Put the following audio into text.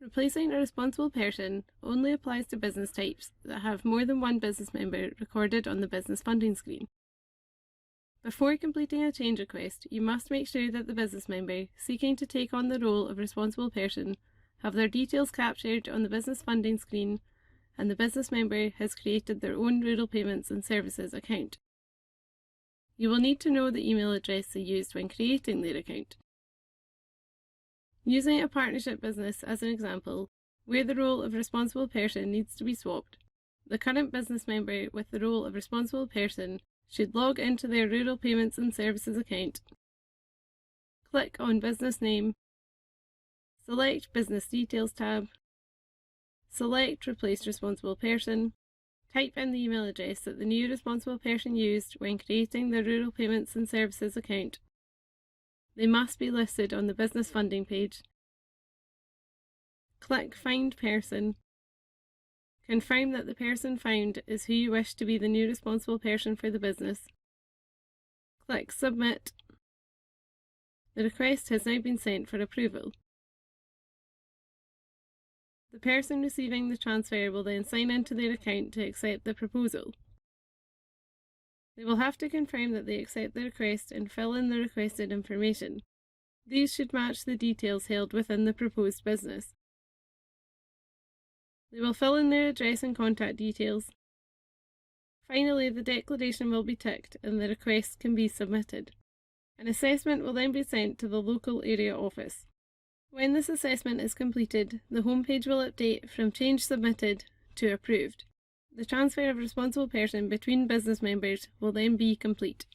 Replacing a responsible person only applies to business types that have more than one business member recorded on the business funding screen. Before completing a change request, you must make sure that the business member seeking to take on the role of responsible person have their details captured on the business funding screen and the business member has created their own Rural Payments and Services account. You will need to know the email address they used when creating their account. Using a partnership business as an example, where the role of responsible person needs to be swapped, the current business member with the role of responsible person should log into their Rural Payments and Services account, click on Business Name, select Business Details tab, select Replace Responsible Person, type in the email address that the new responsible person used when creating the Rural Payments and Services account. They must be listed on the business funding page. Click Find Person. Confirm that the person found is who you wish to be the new responsible person for the business. Click Submit. The request has now been sent for approval. The person receiving the transfer will then sign into their account to accept the proposal. They will have to confirm that they accept the request and fill in the requested information. These should match the details held within the proposed business. They will fill in their address and contact details. Finally, the declaration will be ticked and the request can be submitted. An assessment will then be sent to the local area office. When this assessment is completed, the homepage will update from Change Submitted to Approved. The transfer of responsible person between business members will then be complete.